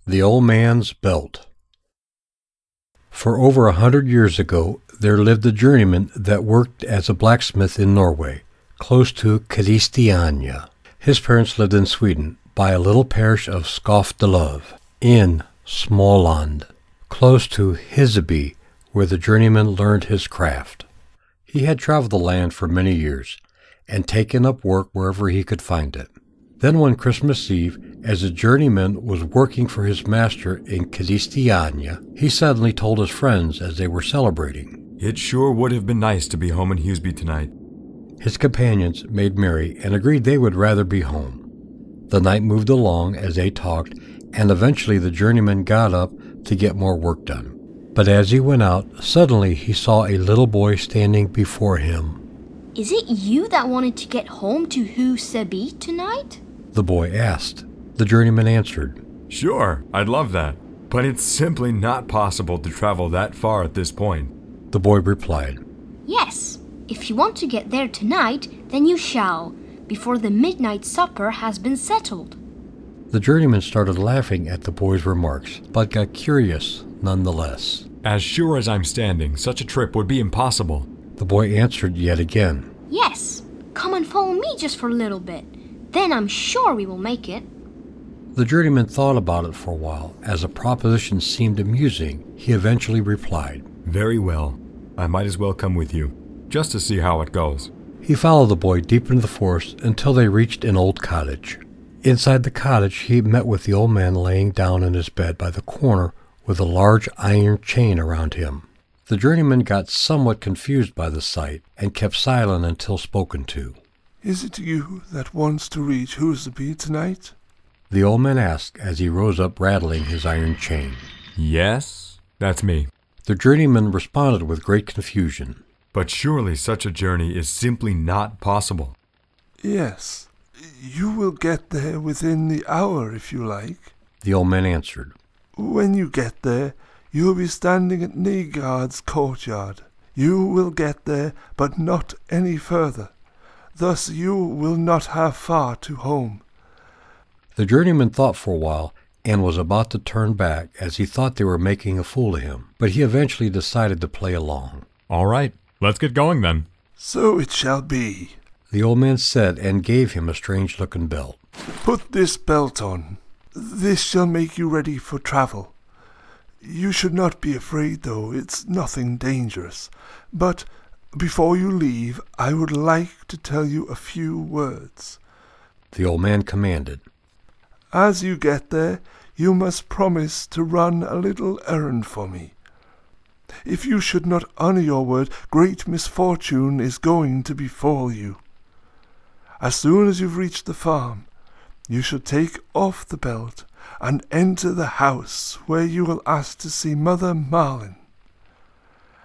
The Old Man's Belt. For over 100 years ago, there lived a journeyman that worked as a blacksmith in Norway, close to Kristiania. His parents lived in Sweden, by a little parish of Skofdelöv, in Småland, close to Hiseby, where the journeyman learned his craft. He had traveled the land for many years, and taken up work wherever he could find it. Then one Christmas Eve, as the journeyman was working for his master in Kristiania, he suddenly told his friends as they were celebrating, "It sure would have been nice to be home in Huseby tonight." His companions made merry and agreed they would rather be home. The night moved along as they talked, and eventually the journeyman got up to get more work done. But as he went out, suddenly he saw a little boy standing before him. "Is it you that wanted to get home to Huseby tonight?" The boy asked. The journeyman answered, "Sure, I'd love that. But it's simply not possible to travel that far at this point." The boy replied, "Yes, if you want to get there tonight, then you shall, before the midnight supper has been settled." The journeyman started laughing at the boy's remarks, but got curious nonetheless. "As sure as I'm standing, such a trip would be impossible." The boy answered yet again, "Yes, come and follow me just for a little bit. Then I'm sure we will make it." The journeyman thought about it for a while. As the proposition seemed amusing, he eventually replied, "Very well. I might as well come with you, just to see how it goes." He followed the boy deep into the forest until they reached an old cottage. Inside the cottage, he met with the old man laying down in his bed by the corner with a large iron chain around him. The journeyman got somewhat confused by the sight and kept silent until spoken to. "Is it you that wants to reach Huseby tonight?" The old man asked as he rose up rattling his iron chain. "Yes, that's me." The journeyman responded with great confusion. "But surely such a journey is simply not possible." "Yes, you will get there within the hour if you like." The old man answered. "When you get there, you will be standing at Nygard's courtyard. You will get there, but not any further. Thus you will not have far to home." The journeyman thought for a while and was about to turn back as he thought they were making a fool of him, but he eventually decided to play along. "All right, let's get going then." "So it shall be," the old man said and gave him a strange-looking belt. "Put this belt on. This shall make you ready for travel. You should not be afraid, though. It's nothing dangerous. But before you leave, I would like to tell you a few words." The old man commanded. "As you get there, you must promise to run a little errand for me. If you should not honor your word, great misfortune is going to befall you. As soon as you've reached the farm, you shall take off the belt and enter the house where you will ask to see Mother Marlin.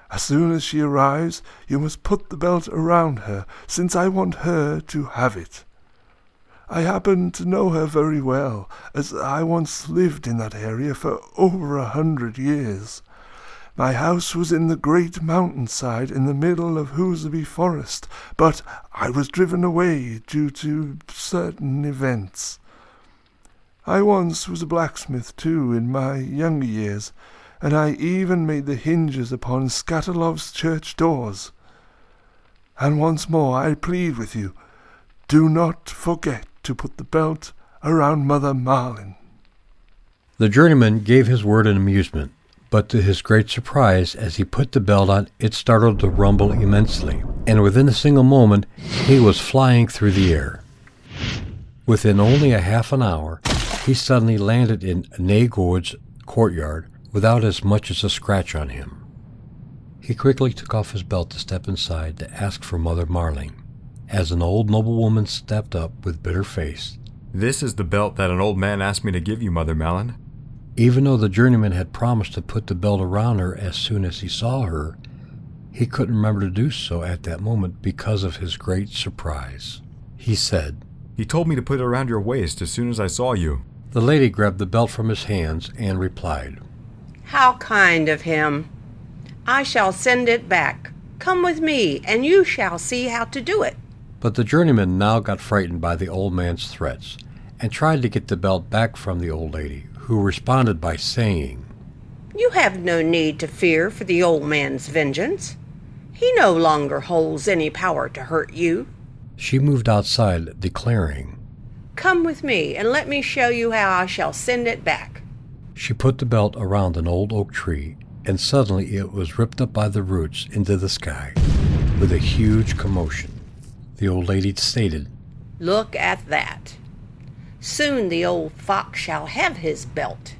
As soon as she arrives, you must put the belt around her, since I want her to have it. I happen to know her very well, as I once lived in that area for over 100 years. My house was in the great mountainside in the middle of Huseby Forest, but I was driven away due to certain events. I once was a blacksmith, too, in my younger years, and I even made the hinges upon Skatelov's church doors. And once more I plead with you, do not forget to put the belt around Mother Marlin." The journeyman gave his word in amusement, but to his great surprise, as he put the belt on, it started to rumble immensely, and within a single moment he was flying through the air. Within only a half an hour, he suddenly landed in Nygard's courtyard without as much as a scratch on him. He quickly took off his belt to step inside to ask for Mother Marlin. As an old noblewoman stepped up with bitter face, "This is the belt that an old man asked me to give you, Mother Marlin." Even though the journeyman had promised to put the belt around her as soon as he saw her, he couldn't remember to do so at that moment because of his great surprise. He said, "He told me to put it around your waist as soon as I saw you." The lady grabbed the belt from his hands and replied, "How kind of him. I shall send it back. Come with me, and you shall see how to do it." But the journeyman now got frightened by the old man's threats and tried to get the belt back from the old lady, who responded by saying, "You have no need to fear for the old man's vengeance. He no longer holds any power to hurt you." She moved outside, declaring, "Come with me, and let me show you how I shall send it back." She put the belt around an old oak tree, and suddenly it was ripped up by the roots into the sky, with a huge commotion. The old lady stated, "Look at that. Soon the old fox shall have his belt."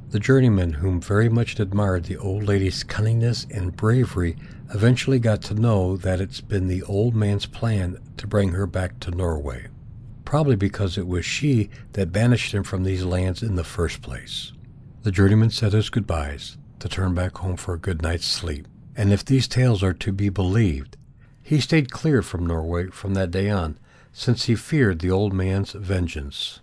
The journeyman, whom very much admired the old lady's cunningness and bravery, eventually got to know that it's been the old man's plan to bring her back to Norway, probably because it was she that banished him from these lands in the first place. The journeyman said his goodbyes to turn back home for a good night's sleep, and if these tales are to be believed, he stayed clear from Norway from that day on, since he feared the old man's vengeance.